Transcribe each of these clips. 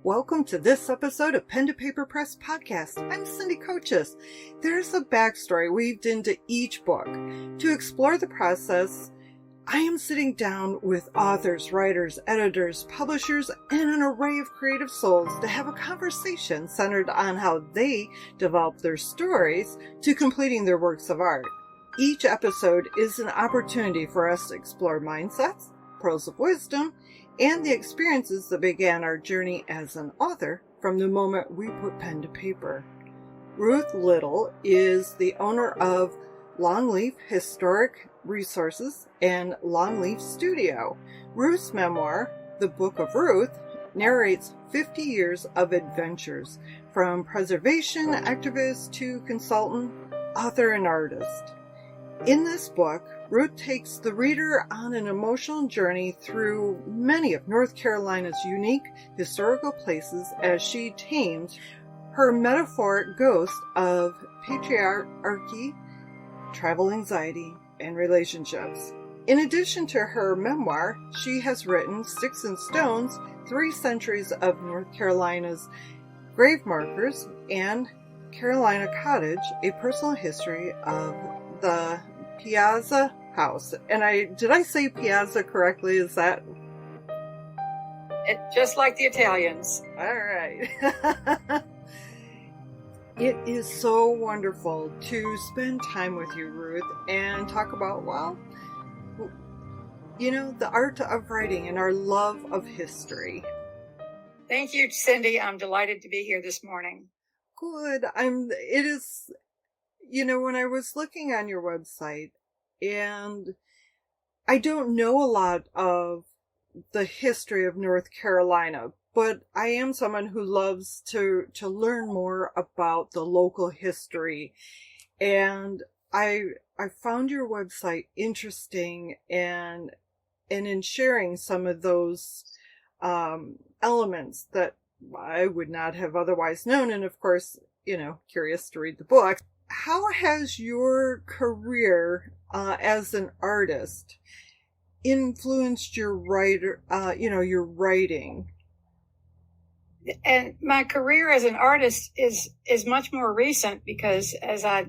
Welcome to this episode of Pen to Paper Press Podcast. I'm Cindy Coaches. There's a backstory weaved into each book. To explore the process, I am sitting down with authors, writers, editors, publishers, and an array of creative souls to have a conversation centered on how they develop their stories to completing their works of art. Each episode is an opportunity for us to explore mindsets, pearls of wisdom, and the experiences that began our journey as an author from the moment we put pen to paper. Ruth Little is the owner of Longleaf Historic Resources and Longleaf Studio. Ruth's memoir, The Book of Ruth, narrates 50 years of adventures, from preservation activist to consultant, author, and artist. In this book, Ruth takes the reader on an emotional journey through many of North Carolina's unique historical places as she tames her metaphoric ghost of patriarchy, travel anxiety, and relationships. In addition to her memoir, she has written Sticks and Stones, 3 Centuries of North Carolina's Grave Markers, and Carolina Cottage, a personal history of the Piazza House. And did I say Piazza correctly? Is that just like the Italians? All right. It is so wonderful to spend time with you, Ruth, and talk about, the art of writing and our love of history. Thank you, Cindy. I'm delighted to be here this morning. Good. It is, when I was looking on your website, and I don't know a lot of the history of North Carolina, but I am someone who loves to learn more about the local history. And I found your website interesting, and in sharing some of those elements that I would not have otherwise known. And of course, curious to read the book. How has your career as an artist influenced your your writing? And my career as an artist is much more recent, because as I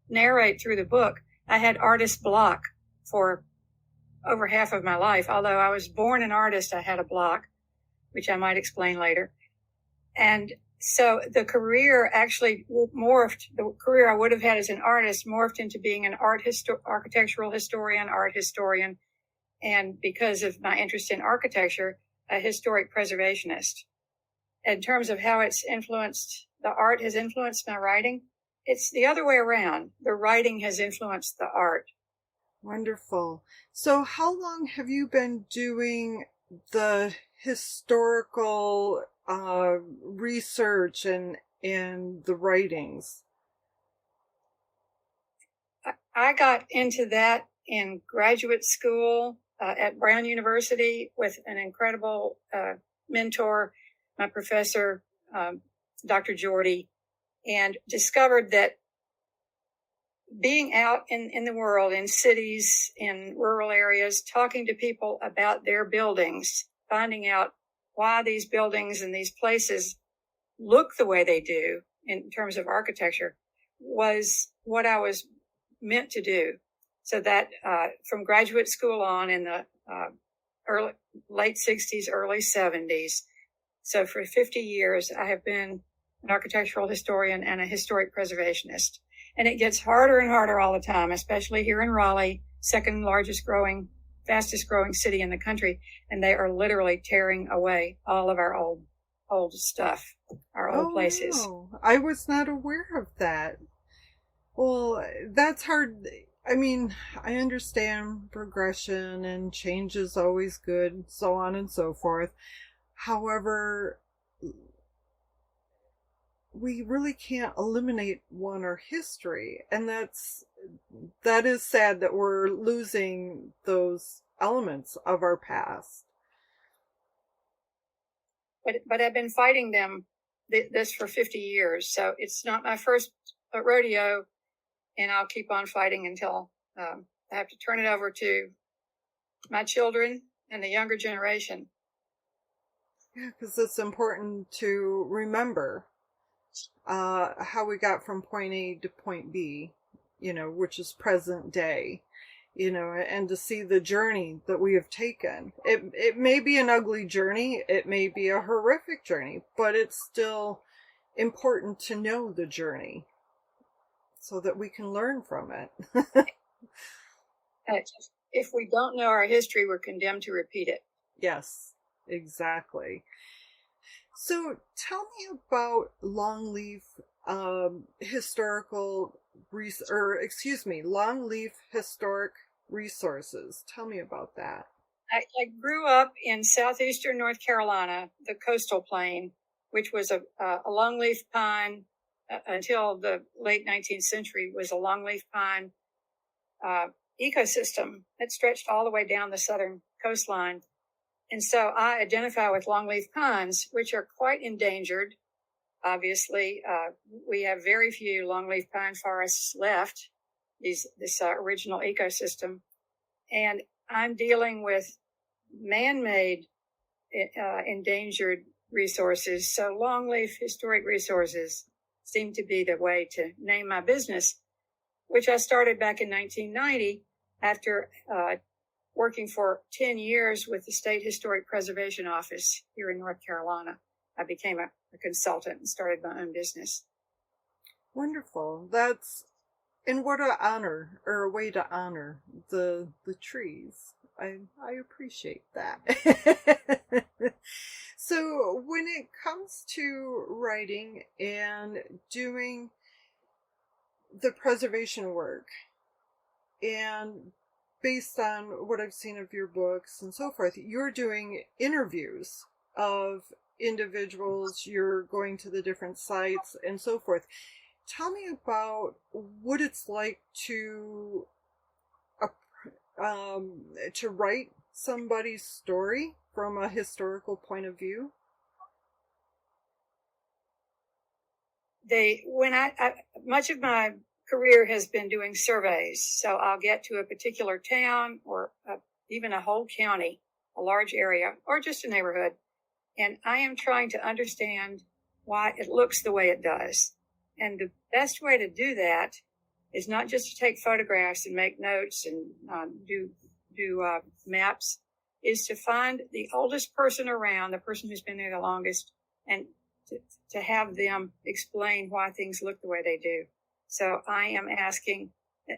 narrate through the book, I had artist block for over half of my life. Although I was born an artist, I had a block, which I might explain later. And so the career actually morphed. The career I would have had as an artist morphed into being an architectural historian, art historian, and because of my interest in architecture, a historic preservationist. In terms of how it's influenced, the art has influenced my writing. It's the other way around. The writing has influenced the art. Wonderful. So how long have you been doing the historical research and the writings? I got into that in graduate school at Brown University with an incredible mentor, my professor, Dr. Jordy, and discovered that being out in the world, in cities, in rural areas, talking to people about their buildings, finding out why these buildings and these places look the way they do in terms of architecture, was what I was meant to do. So that from graduate school on in the late 60s, early 70s, so for 50 years, I have been an architectural historian and a historic preservationist. And it gets harder and harder all the time, especially here in Raleigh, fastest growing city in the country. And they are literally tearing away all of our old stuff, our old places. No. I was not aware of that. Well, that's hard. I mean, I understand progression and change is always good, so on and so forth. However, we really can't eliminate our history, and that is sad that we're losing those elements of our past. But I've been fighting this for 50 years, so it's not my first rodeo, and I'll keep on fighting until I have to turn it over to my children and the younger generation. Yeah, because it's important to remember how we got from point A to point B, which is present day, and to see the journey that we have taken. It may be an ugly journey, it may be a horrific journey, but it's still important to know the journey so that we can learn from it. If we don't know our history, we're condemned to repeat it. Yes, exactly. So tell me about Longleaf Longleaf Historic Resources. Tell me about that. I grew up in southeastern North Carolina, the coastal plain, which was a longleaf pine until the late 19th century, was a longleaf pine ecosystem that stretched all the way down the southern coastline. And so I identify with longleaf pines, which are quite endangered. Obviously, we have very few longleaf pine forests left, this original ecosystem. And I'm dealing with man-made endangered resources. So longleaf historic resources seem to be the way to name my business, which I started back in 1990 after working for 10 years with the State Historic Preservation Office here in North Carolina. I became a consultant and started my own business. Wonderful. And what an honor, or a way to honor the trees. I appreciate that. So when it comes to writing and doing the preservation work, and based on what I've seen of your books and so forth, you're doing interviews of individuals, you're going to the different sites and so forth. Tell me about what it's like to write somebody's story from a historical point of view. Much of my career has been doing surveys. So I'll get to a particular town or even a whole county, a large area, or just a neighborhood. And I am trying to understand why it looks the way it does. And the best way to do that is not just to take photographs and make notes and do maps, is to find the oldest person around, the person who's been there the longest, and to have them explain why things look the way they do. So I am asking,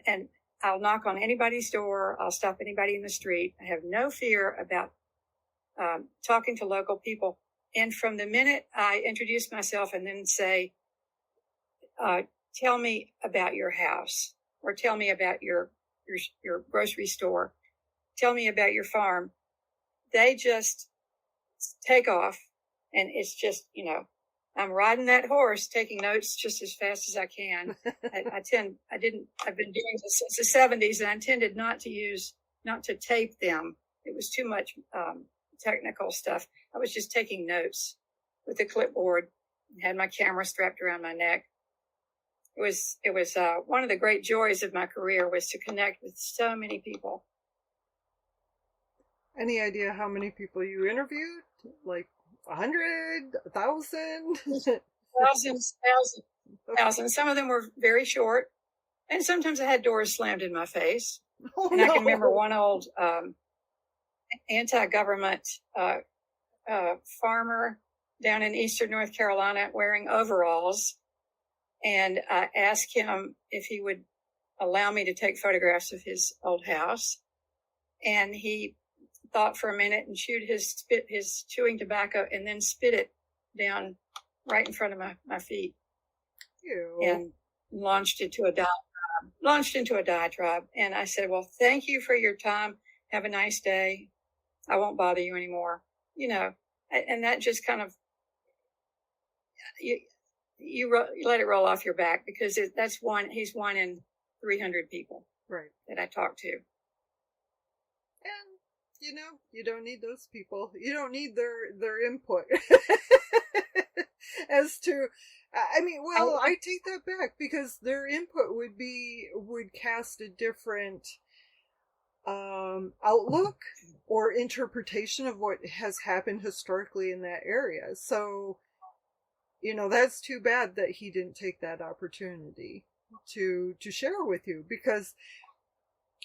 and I'll knock on anybody's door. I'll stop anybody in the street. I have no fear about talking to local people. And from the minute I introduce myself and then say, tell me about your house, or tell me about your grocery store, tell me about your farm, they just take off. And it's just, I'm riding that horse, taking notes just as fast as I can. I've been doing this since the 70s, and I tended not to tape them. It was too much technical stuff. I was just taking notes with a clipboard and had my camera strapped around my neck. It was one of the great joys of my career was to connect with so many people. Any idea how many people you interviewed? Like 100, 1,000? Thousands. Some of them were very short, and sometimes I had doors slammed in my face. Oh, and no. I can remember one old anti-government farmer down in eastern North Carolina wearing overalls, and I asked him if he would allow me to take photographs of his old house, and he thought for a minute and chewed his chewing tobacco, and then spit it down right in front of my feet. Ew. And launched into a diatribe. And I said, well, thank you for your time. Have a nice day. I won't bother you anymore. And that just kind of, you let it roll off your back, because he's one in 300 people, right, that I talk to. And you don't need those people. You don't need their input. As to, I take that back, because their input would cast a different outlook or interpretation of what has happened historically in that area. So, that's too bad that he didn't take that opportunity to share with you, because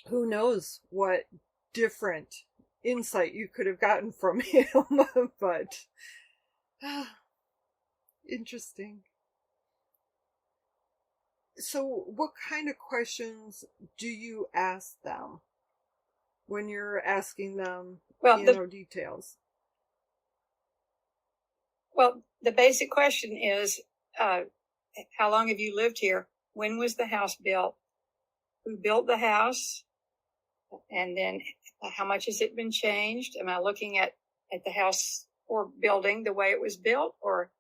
who knows what different insight you could have gotten from him. But interesting. So what kind of questions do you ask them when you're asking them, details? Well, the basic question is, how long have you lived here? When was the house built? Who built the house? And then how much has it been changed? Am I looking at the house or building the way it was built, or,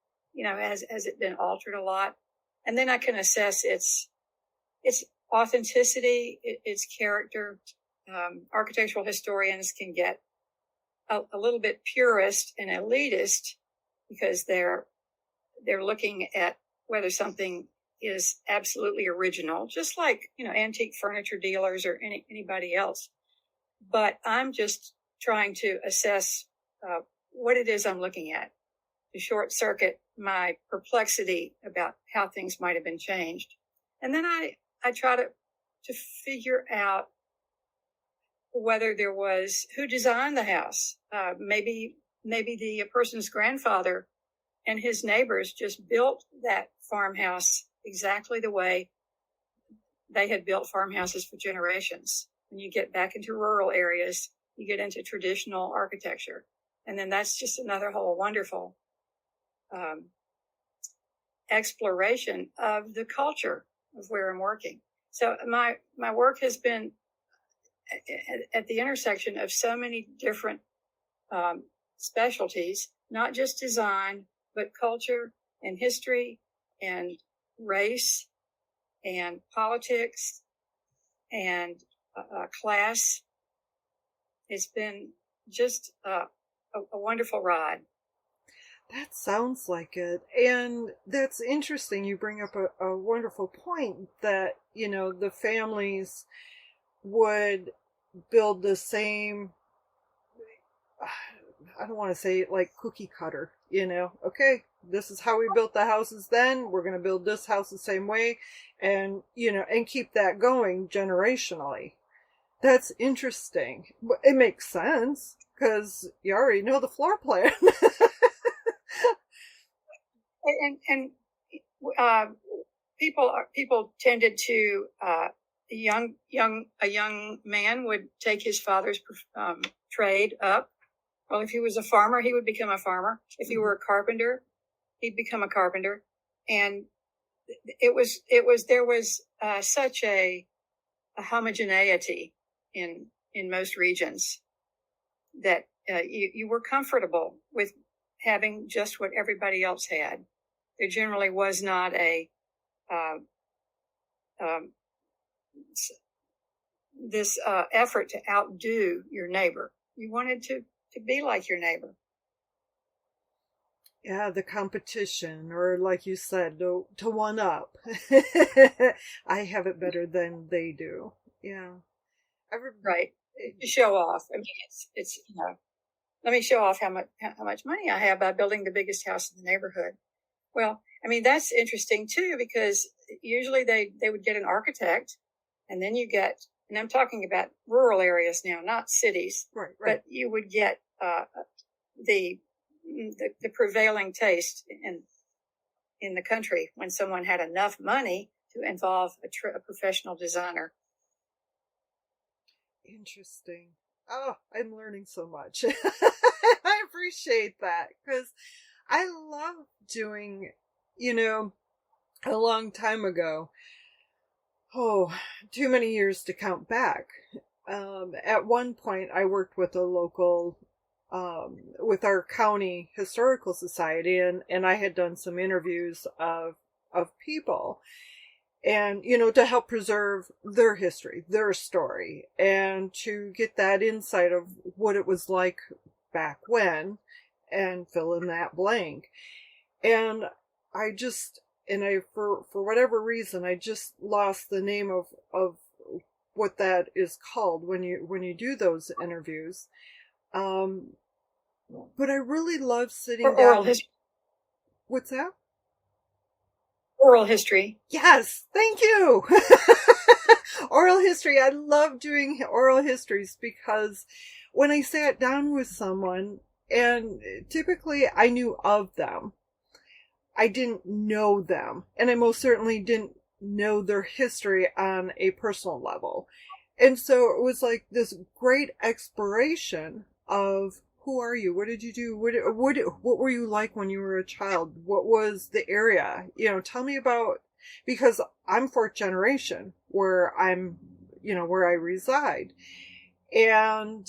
has it been altered a lot? And then I can assess its authenticity, its character. Architectural historians can get a little bit purist and elitist because they're looking at whether something is absolutely original, just like, antique furniture dealers or anybody else. But I'm just trying to assess what it is I'm looking at, to short circuit my perplexity about how things might have been changed. And then I try to figure out whether there was, who designed the house. Maybe the person's grandfather and his neighbors just built that farmhouse exactly the way they had built farmhouses for generations. When you get back into rural areas, you get into traditional architecture. And then that's just another whole wonderful exploration of the culture of where I'm working. So my work has been at the intersection of so many different specialties, not just design, but culture and history and race and politics and class. It's been just a wonderful ride. That sounds like it. And that's interesting. You bring up a wonderful point that, the families would build the same, I don't want to say like cookie cutter, okay, this is how we built the houses then. We're going to build this house the same way, and, and keep that going generationally. That's interesting. It makes sense because you already know the floor plan. And people tended to a young man would take his father's trade up. Well, if he was a farmer, he would become a farmer. If he were a carpenter, he'd become a carpenter. And there was such a homogeneity in most regions that you were comfortable with having just what everybody else had. There generally was not this effort to outdo your neighbor. You wanted to be like your neighbor. Yeah, the competition, or like you said, to one up. I have it better than they do. Yeah. Right. To show off. I mean, it's let me show off how much money I have by building the biggest house in the neighborhood. Well, I mean, that's interesting too, because usually they would get an architect, and then you get, and I'm talking about rural areas now, not cities, right. But you would get the prevailing taste in the country when someone had enough money to involve a professional designer. Interesting. Oh, I'm learning so much. I appreciate that because I love doing, a long time ago. Oh, too many years to count back. At one point, I worked with a local, with our county historical society, and I had done some interviews of people, and, to help preserve their history, their story, and to get that insight of what it was like back when, and fill in that blank. And for whatever reason, I just lost the name of what that is called when you do those interviews. But I really love sitting Or down. oral history. What's that? Oral history. Yes, thank you. Oral history. I love doing oral histories because when I sat down with someone, and typically I knew of them, I didn't know them, and I most certainly didn't know their history on a personal level. And so it was like this great exploration of, who are you? What did you do? What were you like when you were a child? What was the area? Tell me about, because I'm fourth generation where where I reside. And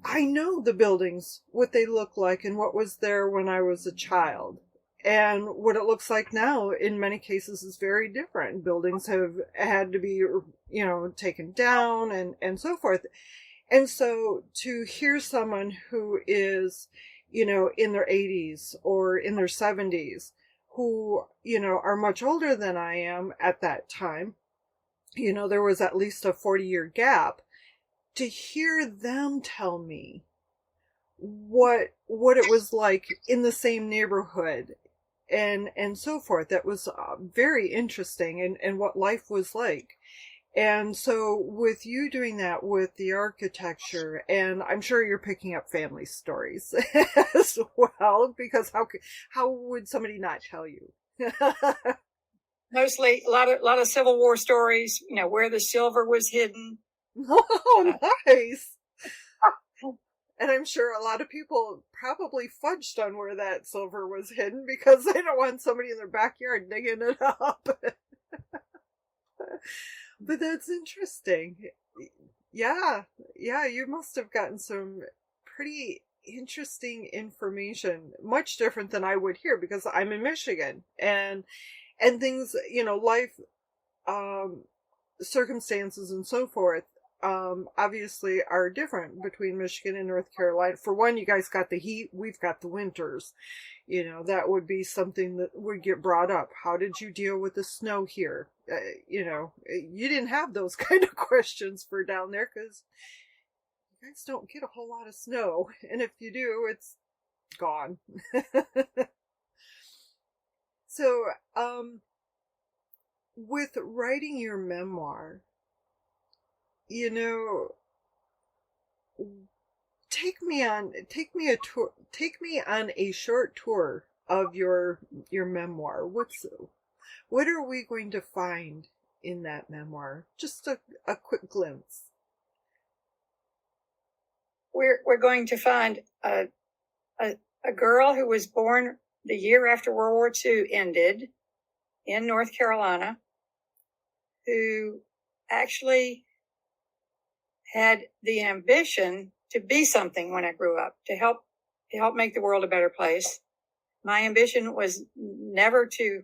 I know the buildings, what they look like and what was there when I was a child. And what it looks like now, in many cases, is very different. Buildings have had to be, taken down and so forth. And so to hear someone who is, in their 80s or in their 70s, who, are much older than I am at that time, there was at least a 40-year gap, to hear them tell me what it was like in the same neighborhood and so forth. That was very interesting, and what life was like. And so with you doing that with the architecture, and I'm sure you're picking up family stories as well, because how would somebody not tell you? Mostly a lot of Civil War stories, where the silver was hidden. Oh, nice. And I'm sure a lot of people probably fudged on where that silver was hidden because they don't want somebody in their backyard digging it up. But that's interesting. Yeah, you must have gotten some pretty interesting information, much different than I would hear, because I'm in Michigan, and things, life, circumstances and so forth, obviously are different between Michigan and North Carolina. For one, you guys got the heat, we've got the winters. That would be something that would get brought up. How did you deal with the snow here? You didn't have those kind of questions for down there, because you guys don't get a whole lot of snow. And if you do, it's gone. So, with writing your memoir, take me on a short tour of your memoir. What are we going to find in that memoir? Just a quick glimpse. We're going to find a girl who was born the year after World War II ended in North Carolina, who actually had the ambition to be something when I grew up, to help make the world a better place. My ambition was never to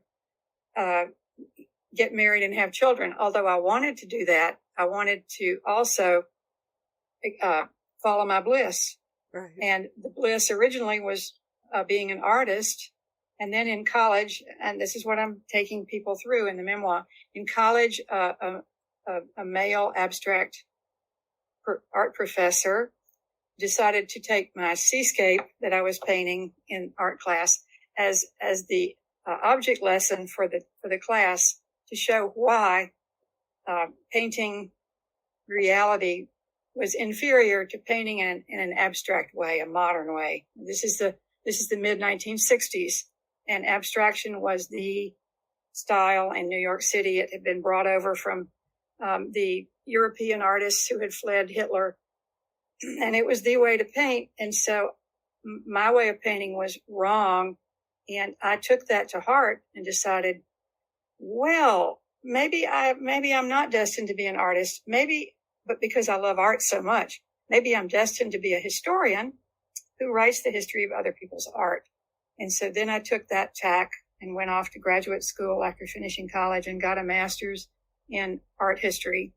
get married and have children. Although I wanted to do that, I wanted to also follow my bliss. Right. And the bliss originally was being an artist. And then in college, and this is what I'm taking people through in the memoir, in college, a male abstract art professor decided to take my seascape that I was painting in art class as the object lesson for the class, to show why painting reality was inferior to painting in an abstract way, a modern way. This is the mid 1960s, and abstraction was the style in New York City. It had been brought over from the European artists who had fled Hitler, and it was the way to paint. And so my way of painting was wrong, and I took that to heart and decided, well, maybe I'm not destined to be an artist. But because I love art so much, maybe I'm destined to be a historian who writes the history of other people's art. And so then I took that tack and went off to graduate school after finishing college and got a master's in art history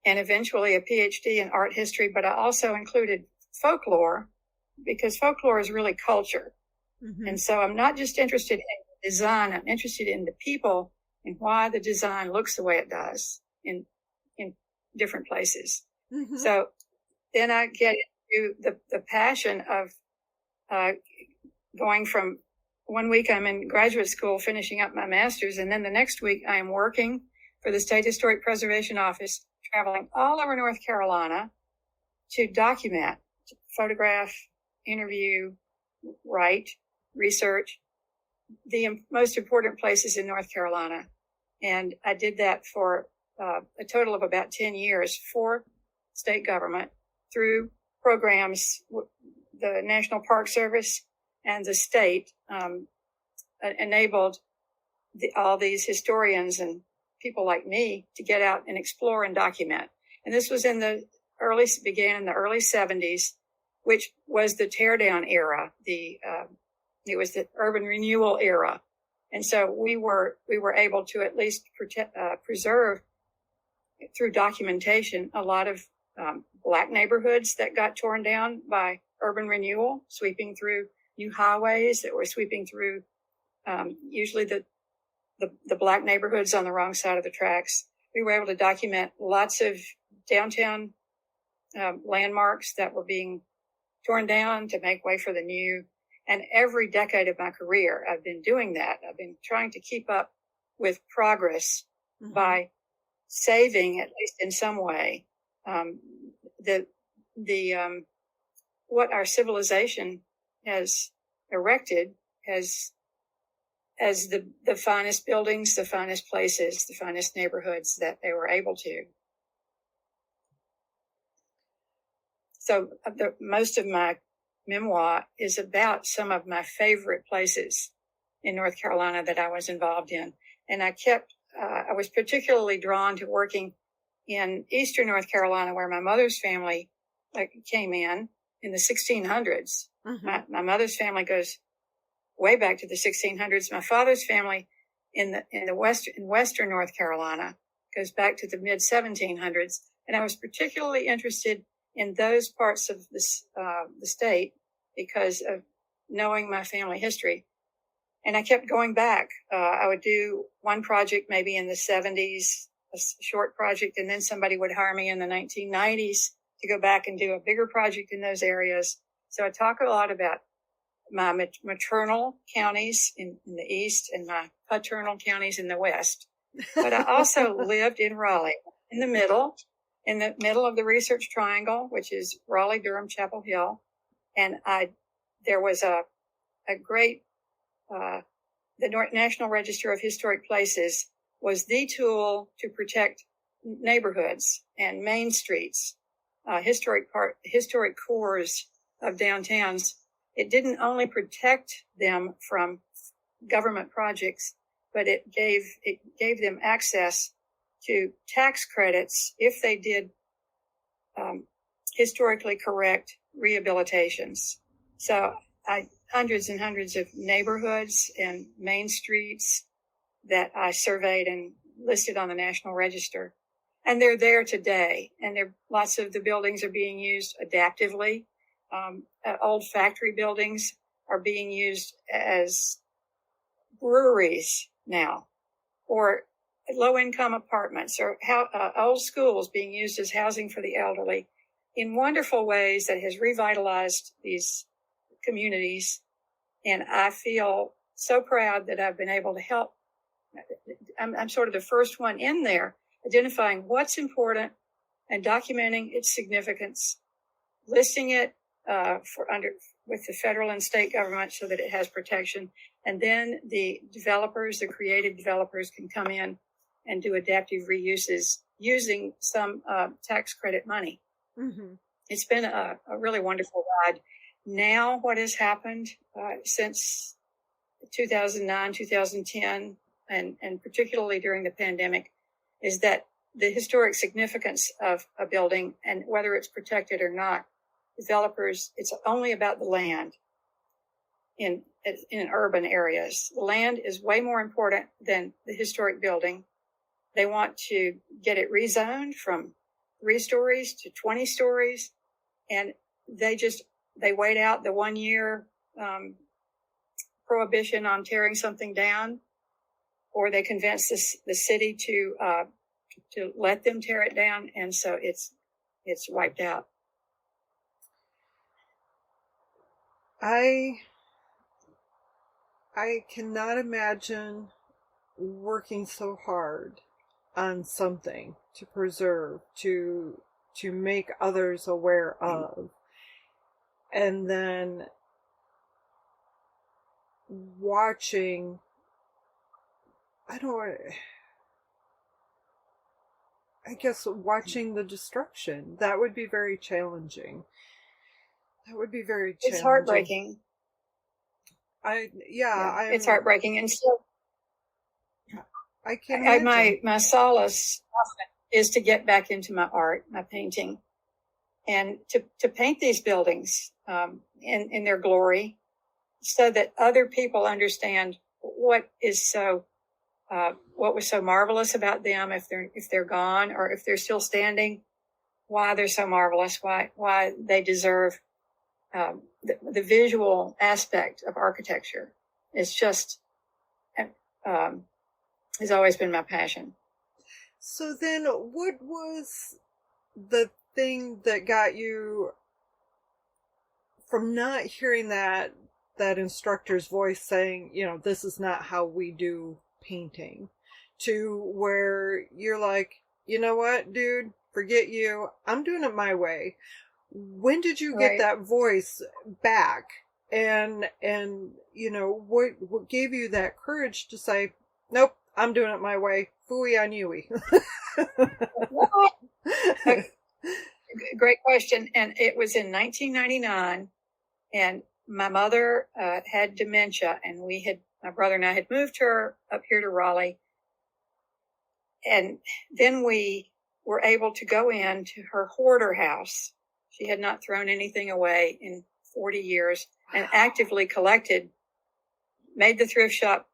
and eventually a PhD in art history. But I also included folklore, because folklore is really culture. Mm-hmm. And so I'm not just interested in design. I'm interested in the people and why the design looks the way it does. And different places. Mm-hmm. So then I get into the passion of going from one week I'm in graduate school finishing up my master's, and then the next week I am working for the State Historic Preservation Office, traveling all over North Carolina to document, photograph, interview, write, research the most important places in North Carolina. And I did that for a total of about 10 years for state government through programs, the National Park Service and the state enabled all these historians and people like me to get out and explore and document. And this was began in the early 70s, which was the teardown era. It was the urban renewal era. And so we were able to at least preserve through documentation a lot of Black neighborhoods that got torn down by urban renewal, sweeping through new highways that were sweeping through usually the Black neighborhoods on the wrong side of the tracks. We were able to document lots of downtown landmarks that were being torn down to make way for the new. And every decade of my career, I've been doing that. I've been trying to keep up with progress by saving, at least in some way, what our civilization has erected as the finest buildings, the finest places, the finest neighborhoods that they were able to. So most of my memoir is about some of my favorite places in North Carolina that I was involved in. And I was particularly drawn to working in eastern North Carolina, where my mother's family came in the 1600s. Mm-hmm. My mother's family goes way back to the 1600s. My father's family in western North Carolina goes back to the mid 1700s. And I was particularly interested in those parts of the state because of knowing my family history. And I kept going back. I would do one project maybe in the 70s, a short project, and then somebody would hire me in the 1990s to go back and do a bigger project in those areas. So I talk a lot about my maternal counties in the east and my paternal counties in the west. But I also lived in Raleigh, in the middle of the Research Triangle, which is Raleigh, Durham, Chapel Hill. And there was a great, the National Register of Historic Places was the tool to protect neighborhoods and main streets, historic cores of downtowns. It didn't only protect them from government projects, but it gave them access to tax credits if they did historically correct rehabilitations. So hundreds and hundreds of neighborhoods and main streets that I surveyed and listed on the National Register. And they're there today. And lots of the buildings are being used adaptively. Old factory buildings are being used as breweries now, or low-income apartments, or old schools being used as housing for the elderly in wonderful ways that has revitalized these communities. And I feel so proud that I've been able to help. I'm sort of the first one in there, identifying what's important and documenting its significance, listing it with the federal and state government so that it has protection. And then the creative developers can come in and do adaptive reuses using some tax credit money. Mm-hmm. It's been a really wonderful ride. Now what has happened since 2009, 2010, and particularly during the pandemic, is that the historic significance of a building and whether it's protected or not, developers, it's only about the land in urban areas. The land is way more important than the historic building. They want to get it rezoned from 3 stories to 20 stories. And they wait out the 1 year prohibition on tearing something down, or they convince the city to to let them tear it down, and so it's wiped out. I cannot imagine working so hard on something to preserve, to make others aware of, and then watching, watching the destruction. That would be very challenging. It's heartbreaking. It's heartbreaking. And so I can't imagine. My solace is to get back into my art, my painting, and to paint these buildings in their glory, so that other people understand what was so marvelous about them, if they're gone or if they're still standing, why they're so marvelous, why they deserve the visual aspect of architecture. It's just has always been my passion. So then, what was the thing that got you from not hearing that instructor's voice saying, this is not how we do painting, to where you're like, you know what, dude, forget you, I'm doing it my way? When did you get that voice back? And what gave you that courage to say, nope, I'm doing it my way. Phooey on you. Great question. And it was in 1999, and my mother had dementia, and my brother and I had moved her up here to Raleigh. And then we were able to go into her hoarder house. She had not thrown anything away in 40 years and actively collected, made the thrift shop,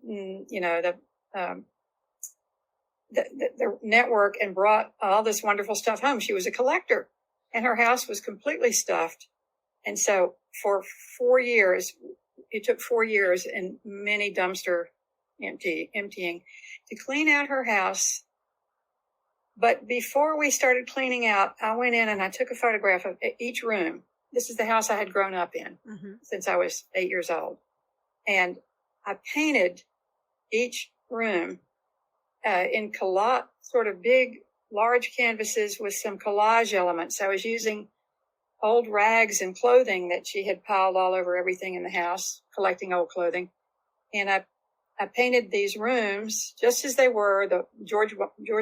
the network, and brought all this wonderful stuff home. She was a collector, and her house was completely stuffed. And so for 4 years, it took 4 years and many dumpster emptying to clean out her house. But before we started cleaning out, I went in and I took a photograph of each room. This is the house I had grown up in since I was 8 years old. And I painted each room in sort of big, large canvases with some collage elements. I was using old rags and clothing that she had piled all over everything in the house, collecting old clothing. And I painted these rooms just as they were, the George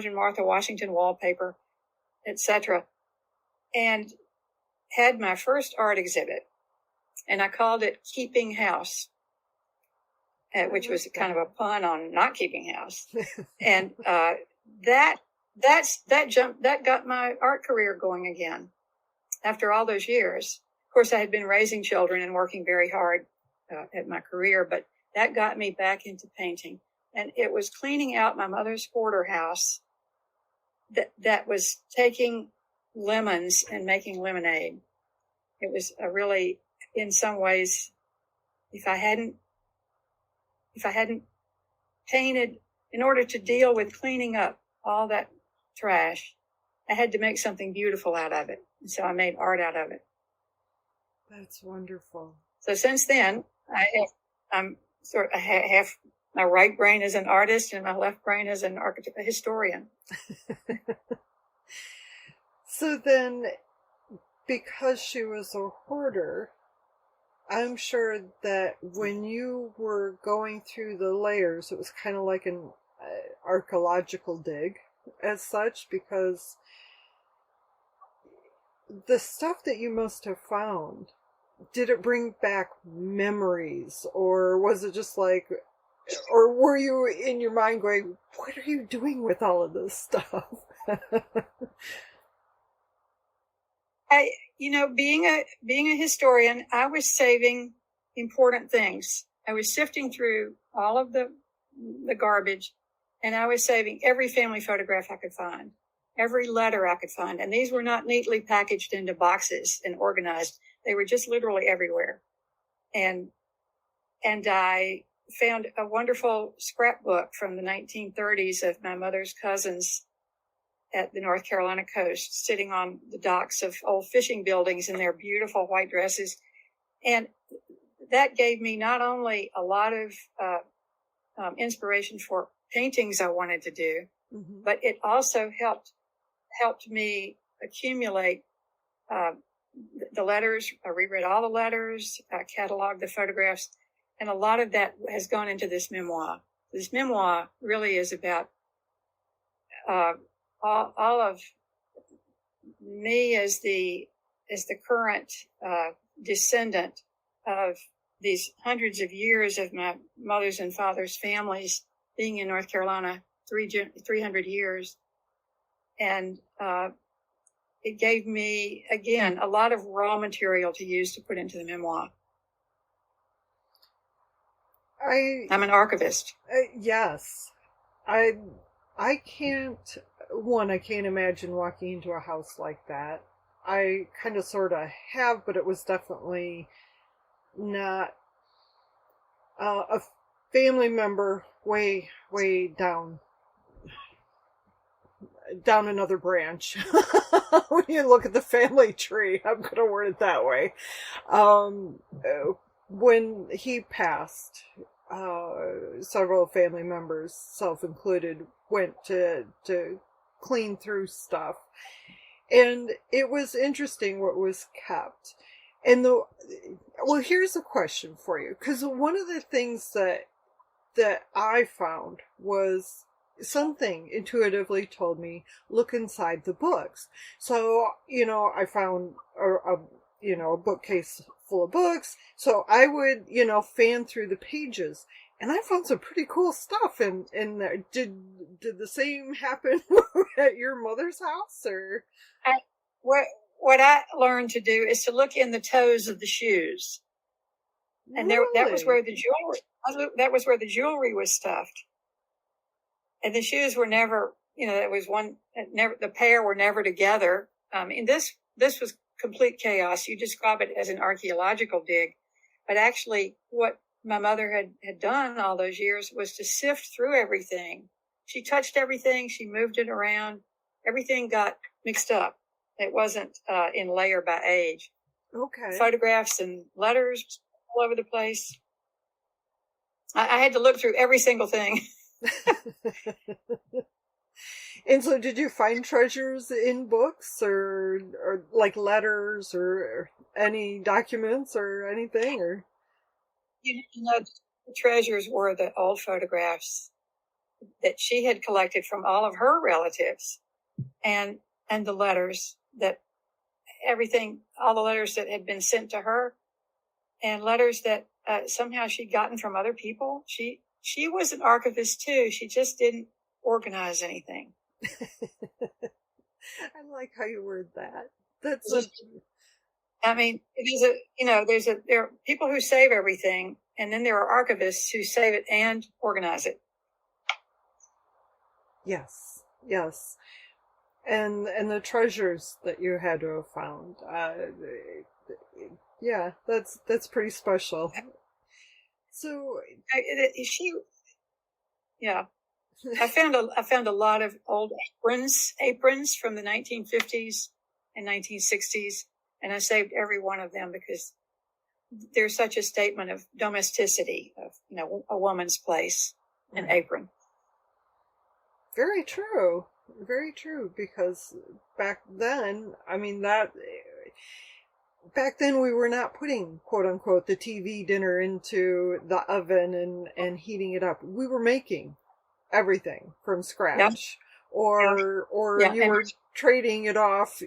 and Martha Washington wallpaper, etc., and had my first art exhibit. And I called it Keeping House, which was kind of a pun on not keeping house. And that got my art career going again after all those years. Of course, I had been raising children and working very hard at my career, but that got me back into painting. And it was cleaning out my mother's hoarder house that was taking lemons and making lemonade. It was a really, in some ways, if I hadn't painted, in order to deal with cleaning up all that trash, I had to make something beautiful out of it. And so I made art out of it. That's wonderful. So since then, I'm sort of half, my right brain is an artist and my left brain is a historian. So then, because she was a hoarder, I'm sure that when you were going through the layers, it was kind of like an archaeological dig as such, because the stuff that you must have found, did it bring back memories, or was it just like, or were you in your mind going, what are you doing with all of this stuff? Being a historian, I was saving important things. I was sifting through all of the garbage, and I was saving every family photograph I could find, every letter I could find. And these were not neatly packaged into boxes and organized. They were just literally everywhere. And I found a wonderful scrapbook from the 1930s of my mother's cousins at the North Carolina coast, sitting on the docks of old fishing buildings in their beautiful white dresses. And that gave me not only a lot of inspiration for paintings I wanted to do, Mm-hmm. but it also helped me accumulate the letters. I reread all the letters, cataloged the photographs, and a lot of that has gone into this memoir. This memoir really is about all of me as the current descendant of these hundreds of years of my mother's and father's families being in North Carolina, 300 years. And it gave me, again, a lot of raw material to use to put into the memoir. I'm an archivist. Yes. I can't imagine walking into a house like that. I kind of sort of have, but it was definitely not a family member way down another branch. When you look at the family tree, I'm going to word it that way. When he passed, several family members, self included, went to clean through stuff, and it was interesting what was kept. And here's a question for you, because one of the things that I found was something intuitively told me, look inside the books. So, I found a bookcase full of books. So I would, fan through the pages, and I found some pretty cool stuff in there. Did the same happen at your mother's house, or? What I learned to do is to look in the toes of the shoes. And really? that was where the jewelry was stuffed. And the shoes were never, the pair were never together. This was complete chaos. You describe it as an archaeological dig, but actually what my mother had done all those years was to sift through everything. She touched everything. She moved it around. Everything got mixed up. It wasn't in layer by age. Okay. Photographs and letters all over the place. I had to look through every single thing. And so did you find treasures in books or like letters or any documents or anything, or? The treasures were the old photographs that she had collected from all of her relatives, and the letters all the letters that had been sent to her, and letters that somehow she'd gotten from other people. She was an archivist too. She just didn't organize anything. I like how you word that. There are people who save everything, and then there are archivists who save it and organize it. Yes. And the treasures that you had to have found. Yeah, that's pretty special. So I found a lot of old aprons from the 1950s and 1960s, and I saved every one of them because they're such a statement of domesticity, of a woman's place, an apron. Very true. Very true, because back then, back then we were not putting, quote unquote, the TV dinner into the oven and heating it up. We were making everything from scratch. Yep. Or you were trading it off,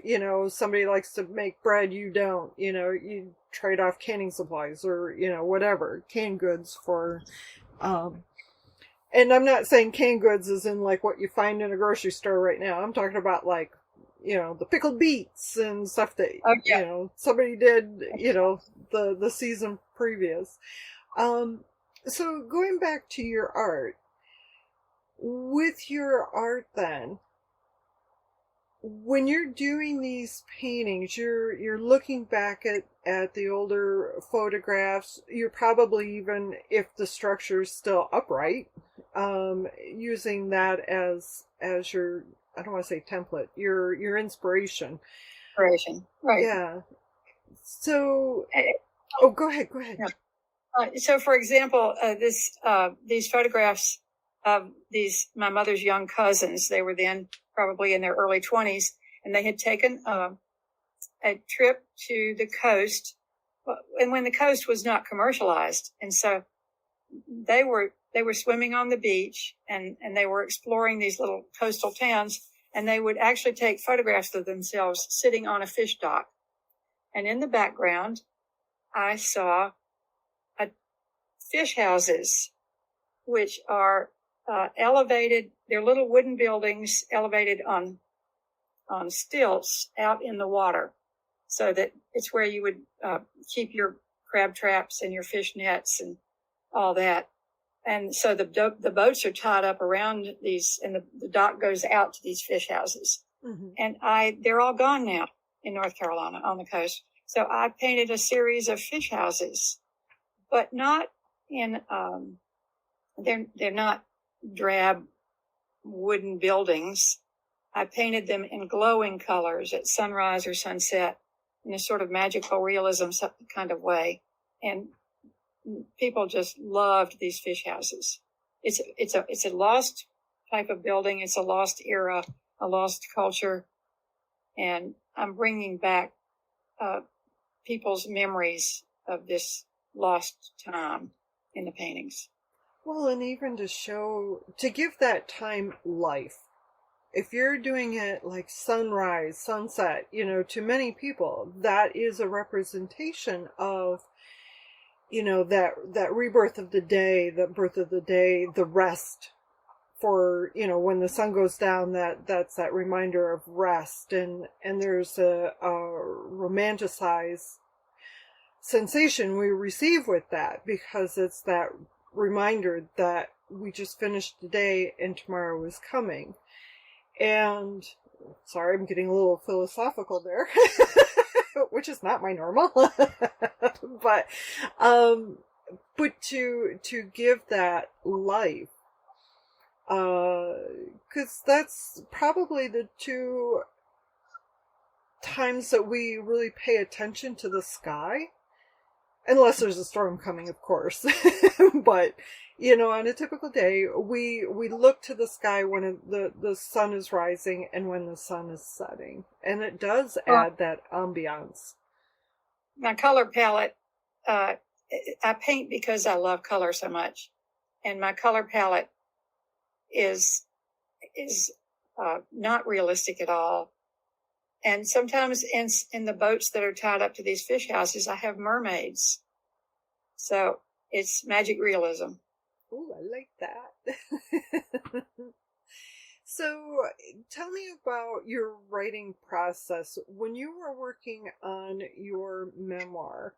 somebody likes to make bread, you don't, you trade off canning supplies or, whatever, canned goods for, and I'm not saying canned goods is in like what you find in a grocery store right now. I'm talking about like, the pickled beets and stuff that, somebody did, the season previous. So going back to your art, with your art then, when you're doing these paintings, you're looking back at the older photographs. You're probably, even if the structure's still upright, using that as your I don't want to say template, your inspiration. Inspiration, right. Yeah. So, Uh, go ahead. yeah. So, for example, these photographs of my mother's young cousins, they were then probably in their early 20s, and they had taken a trip to the coast, and when the coast was not commercialized, and so they were swimming on the beach, and they were exploring these little coastal towns, and they would actually take photographs of themselves sitting on a fish dock, and in the background, I saw fish houses, which are elevated. They're little wooden buildings elevated on stilts out in the water, so that it's where you would keep your crab traps and your fish nets and all that. And so the boats are tied up around these, and the dock goes out to these fish houses. Mm-hmm. And they're all gone now in North Carolina on the coast. So I painted a series of fish houses, but not in, they're not drab wooden buildings. I painted them in glowing colors at sunrise or sunset in a sort of magical realism kind of way. And people just loved these fish houses. It's a lost type of building. It's a lost era, a lost culture. And I'm bringing back people's memories of this lost time in the paintings. Well, and even to give that time life. If you're doing it like sunrise, sunset, to many people, that is a representation of, that rebirth of the day, the birth of the day, the rest for, when the sun goes down, that's that reminder of rest. And there's a romanticized sensation we receive with that, because it's that reminder that we just finished the day and tomorrow is coming. And sorry, I'm getting a little philosophical there, which is not my normal, but to give that life, cause that's probably the two times that we really pay attention to the sky. Unless there's a storm coming, of course. But, on a typical day, we look to the sky when the sun is rising and when the sun is setting. And it does add that ambiance. My color palette, I paint because I love color so much. And my color palette is not realistic at all. And sometimes in the boats that are tied up to these fish houses, I have mermaids. So it's magic realism. Oh, I like that. So tell me about your writing process. When you were working on your memoir,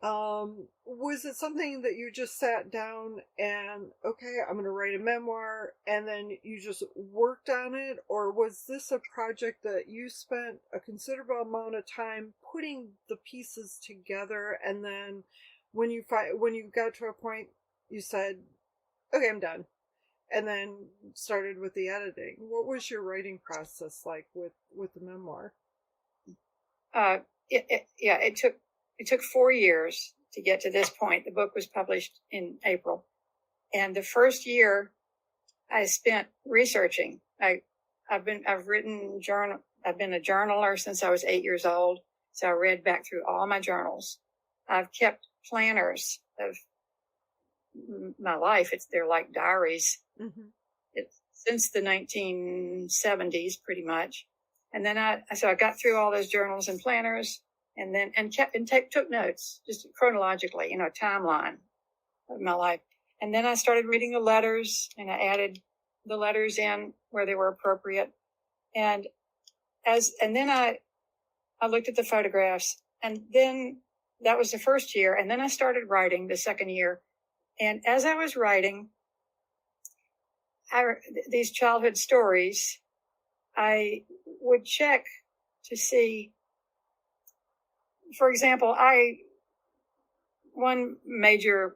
was it something that you just sat down and, okay, I'm going to write a memoir, and then you just worked on it? Or was this a project that you spent a considerable amount of time putting the pieces together, and then when you got to a point, you said, okay, I'm done, and then started with the editing? What was your writing process like with the memoir? It took 4 years to get to this point. The book was published in April. And the first year I spent researching. I've been a journaler since I was 8 years old. So I read back through all my journals. I've kept planners of my life. They're like diaries. Mm-hmm. It's since the 1970s, pretty much. And then I got through all those journals and planners. And then, took notes, just chronologically, timeline of my life. And then I started reading the letters, and I added the letters in where they were appropriate. And then I looked at the photographs, and then that was the first year. And then I started writing the second year. And as I was writing these childhood stories, I would check to see. For example, one major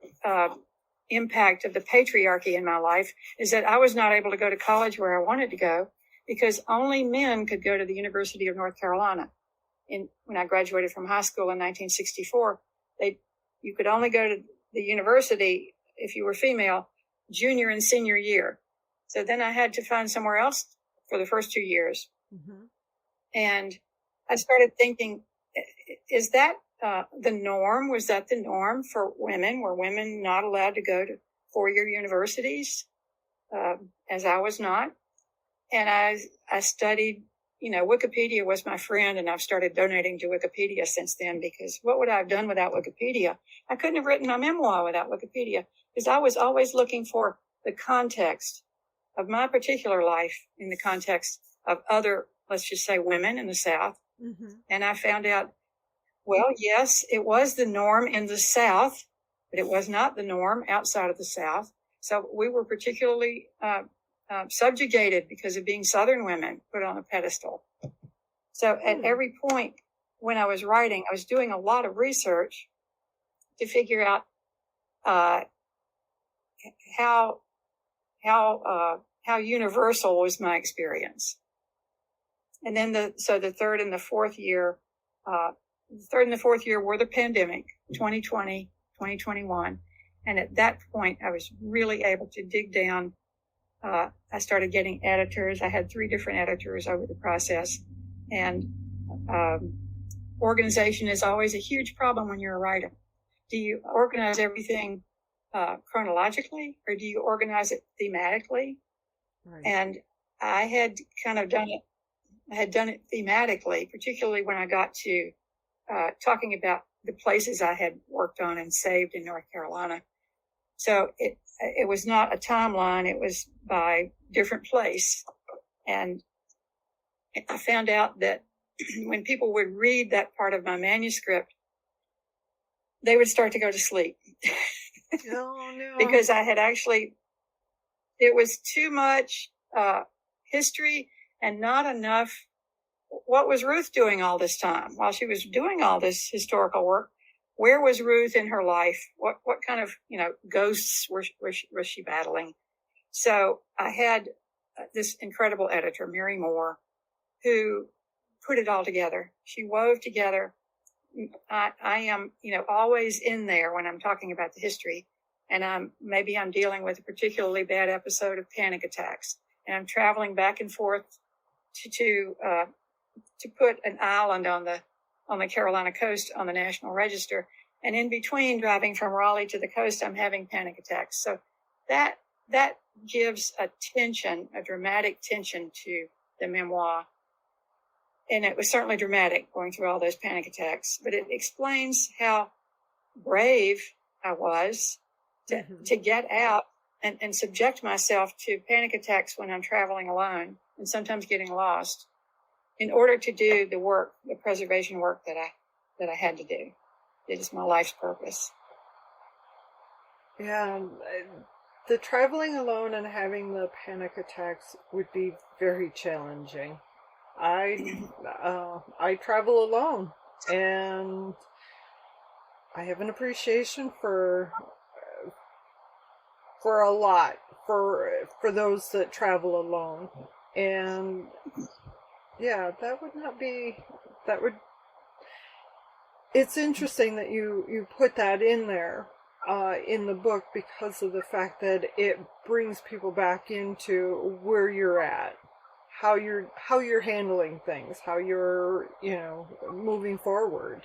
impact of the patriarchy in my life is that I was not able to go to college where I wanted to go because only men could go to the University of North Carolina. When I graduated from high school in 1964, you could only go to the university if you were female junior and senior year. So then I had to find somewhere else for the first 2 years. Mm-hmm. And I started thinking, is that the norm? Was that the norm for women? Were women not allowed to go to four-year universities, as I was not? And I studied, Wikipedia was my friend, and I've started donating to Wikipedia since then, because what would I have done without Wikipedia? I couldn't have written my memoir without Wikipedia, because I was always looking for the context of my particular life in the context of other, let's just say, women in the South. Mm-hmm. And I found out, well, yes, it was the norm in the South, but it was not the norm outside of the South. So we were particularly subjugated because of being Southern women, put on a pedestal. So at every point when I was writing, I was doing a lot of research to figure out how universal was my experience. And then the third and the fourth year were the pandemic, 2020, 2021. And at that point, I was really able to dig down. I started getting editors. I had 3 different editors over the process. And organization is always a huge problem when you're a writer. Do you organize everything chronologically, or do you organize it thematically? Right. And I had kind of done it. I had done it thematically, particularly when I got to talking about the places I had worked on and saved in North Carolina. So it was not a timeline. It was by different place. And I found out that when people would read that part of my manuscript, they would start to go to sleep. Oh, no. Because I had it was too much history and not enough. What was Ruth doing all this time while she was doing all this historical work? Where was Ruth in her life? What kind of, ghosts was she battling? So I had this incredible editor, Mary Moore, who put it all together. She wove together. I am, always in there when I'm talking about the history, and I'm dealing with a particularly bad episode of panic attacks, and I'm traveling back and forth to put an island on the Carolina coast on the National Register. And in between driving from Raleigh to the coast, I'm having panic attacks. So that gives a dramatic tension to the memoir. And it was certainly dramatic going through all those panic attacks, but it explains how brave I was to get out and subject myself to panic attacks when I'm traveling alone and sometimes getting lost, in order to do the preservation work that I had to do. It is my life's purpose. Yeah, the traveling alone and having the panic attacks would be very challenging. I travel alone, and I have an appreciation for a lot for those that travel alone, and yeah, it's interesting that you put that in there in the book, because of the fact that it brings people back into where you're at, how you're handling things, how you're moving forward.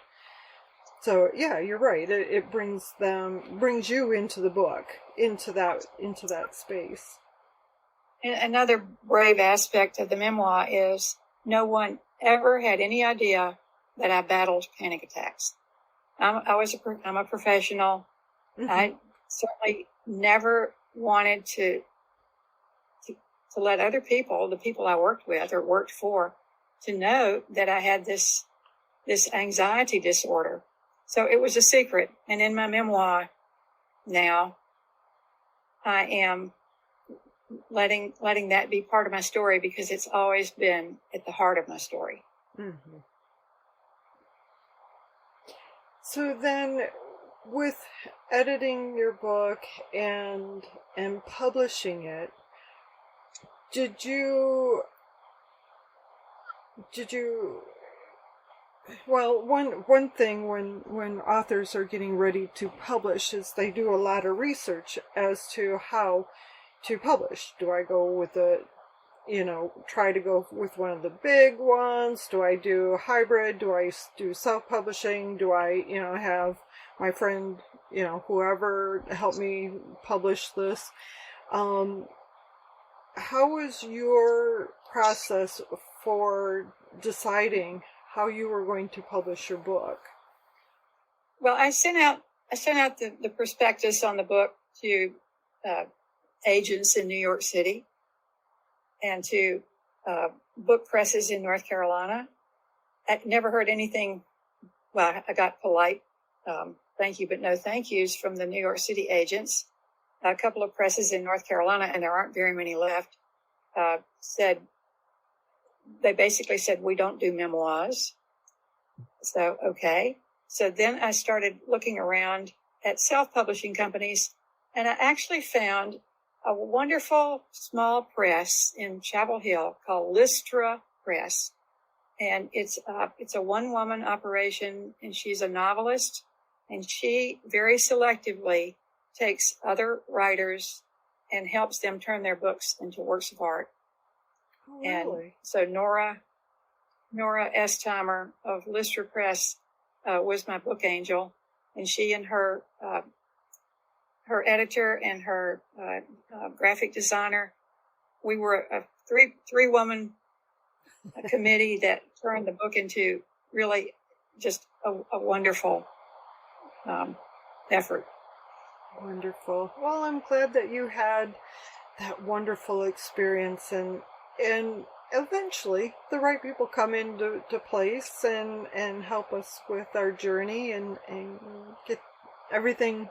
So yeah, you're right. It brings you into the book, into that space. And another brave aspect of the memoir is no one ever had any idea that I battled panic attacks. I'm a professional. Mm-hmm. I certainly never wanted to let other people, the people I worked with or worked for, to know that I had this anxiety disorder. So it was a secret. And in my memoir now, I am letting that be part of my story, because it's always been at the heart of my story. Mm-hmm. So then, with editing your book and publishing it, did you Did you? Well, one thing when authors are getting ready to publish is they do a lot of research as to how to publish. Do I go with try to go with one of the big ones? Do I do a hybrid? Do I do self-publishing? Do I, have my friend, whoever help me publish this? How was your process for deciding how you were going to publish your book? Well, I sent out the prospectus on the book to agents in New York City and to book presses in North Carolina. I never heard anything. Well, I got polite thank you, but no thank yous from the New York City agents. A couple of presses in North Carolina, and there aren't very many left, they basically said, we don't do memoirs. So, okay. So then I started looking around at self-publishing companies, and I actually found a wonderful small press in Chapel Hill called Lystra Press. And it's a one-woman operation, and she's a novelist, and she very selectively takes other writers and helps them turn their books into works of art. Oh, really? And so Nora Estimer of Lystra Press was my book angel, and she and her editor and her graphic designer, we were a three woman committee that turned the book into really just a wonderful effort. Wonderful. Well, I'm glad that you had that wonderful experience, and eventually the right people come into place and help us with our journey and get everything,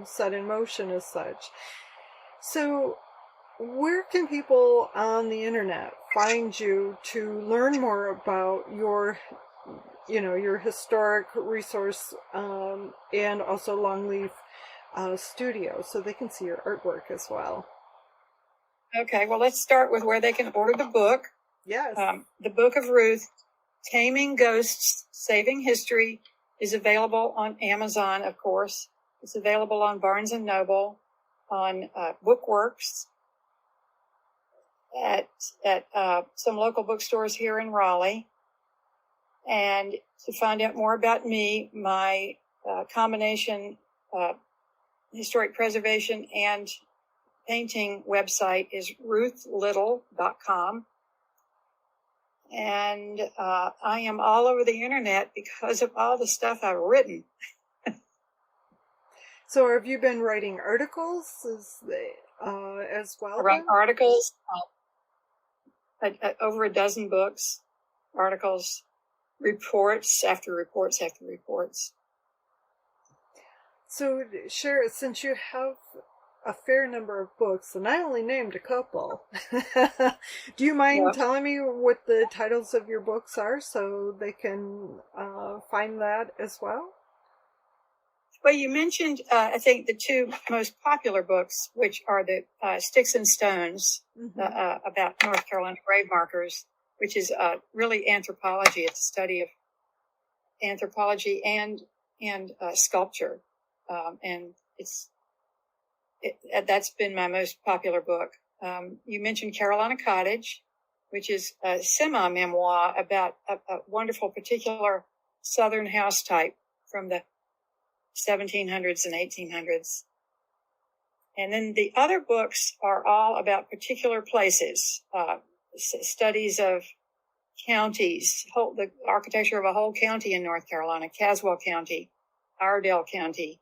set in motion as such. So where can people on the internet find you to learn more about your historic resource and also Longleaf studio, so they can see your artwork as well? Okay, well, let's start with where they can order the book. Yes. The Book of Ruth, Taming Ghosts, Saving History, is available on Amazon, of course. It's available on Barnes & Noble, on Bookworks, at some local bookstores here in Raleigh. And to find out more about me, my combination historic preservation and painting website is ruthlittle.com. And I am all over the internet because of all the stuff I've written. So have you been writing articles as well? I write articles, over a dozen books, articles, reports after reports after reports. So, Sharon, since you have a fair number of books, and I only named a couple, do you mind telling me what the titles of your books are so they can find that as well? Well, you mentioned, I think, the two most popular books, which are the Sticks and Stones, about North Carolina grave markers, which is really anthropology. It's a study of anthropology and sculpture. And that's been my most popular book. You mentioned Carolina Cottage, which is a semi-memoir about a wonderful particular Southern house type from the 1700s and 1800s. And then the other books are all about particular places, studies of counties, the architecture of a whole county in North Carolina, Caswell County, Iredell County.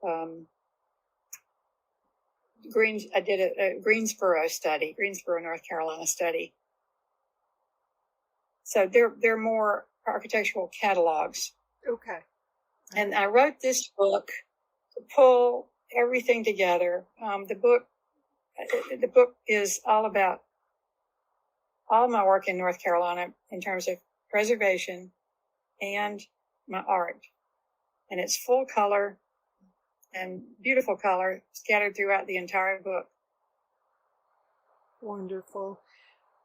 I did a Greensboro, North Carolina study. So they're more architectural catalogs. Okay. And I wrote this book to pull everything together. The book is all about all my work in North Carolina in terms of preservation and my art. And it's full color and beautiful color scattered throughout the entire book. Wonderful.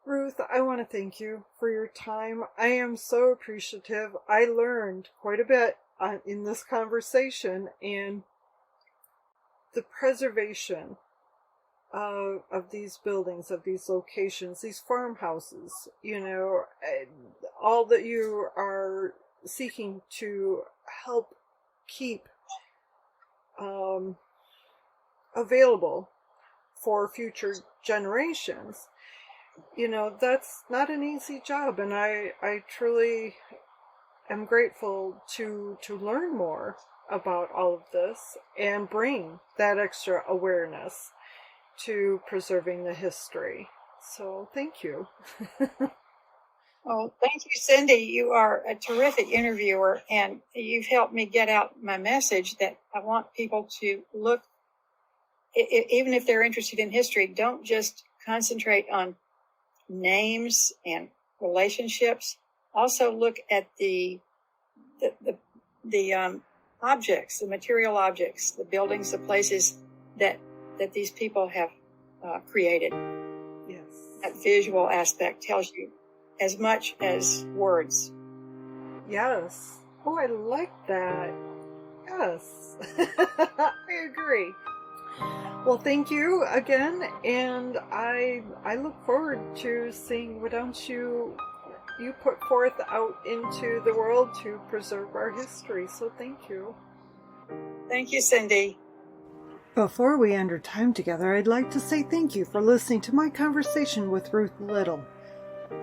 Ruth, I want to thank you for your time. I am so appreciative. I learned quite a bit in this conversation, and the preservation of these buildings, of these locations, these farmhouses, all that you are seeking to help keep available for future generations. That's not an easy job, and I truly am grateful to learn more about all of this and bring that extra awareness to preserving the history. So thank you. Oh, thank you, Cindy. You are a terrific interviewer, and you've helped me get out my message that I want people to look, even if they're interested in history, don't just concentrate on names and relationships. Also look at the objects, the material objects, the buildings, the places that these people have created. Yes. That visual aspect tells you as much as words. Yes. Oh, I like that. Yes. I agree. Well, thank you again, and I look forward to seeing what else you put forth out into the world to preserve our history. So thank you. Thank you, Cindy. Before we end our time together, I'd like to say thank you for listening to my conversation with Ruth Little.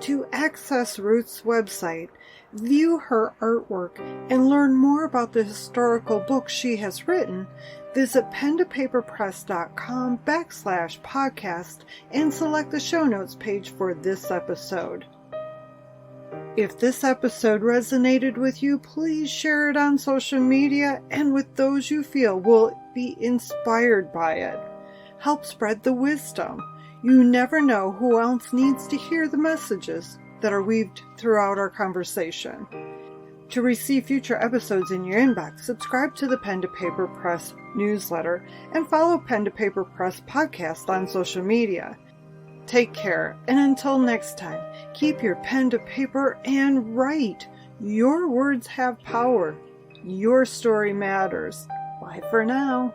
To access Ruth's website, view her artwork, and learn more about the historical books she has written, visit pentopaperpress.com/podcast and select the show notes page for this episode. If this episode resonated with you, please share it on social media and with those you feel will be inspired by it. Help spread the wisdom. You never know who else needs to hear the messages that are weaved throughout our conversation. To receive future episodes in your inbox, subscribe to the Pen to Paper Press newsletter and follow Pen to Paper Press podcast on social media. Take care, and until next time, keep your pen to paper and write. Your words have power. Your story matters. Bye for now.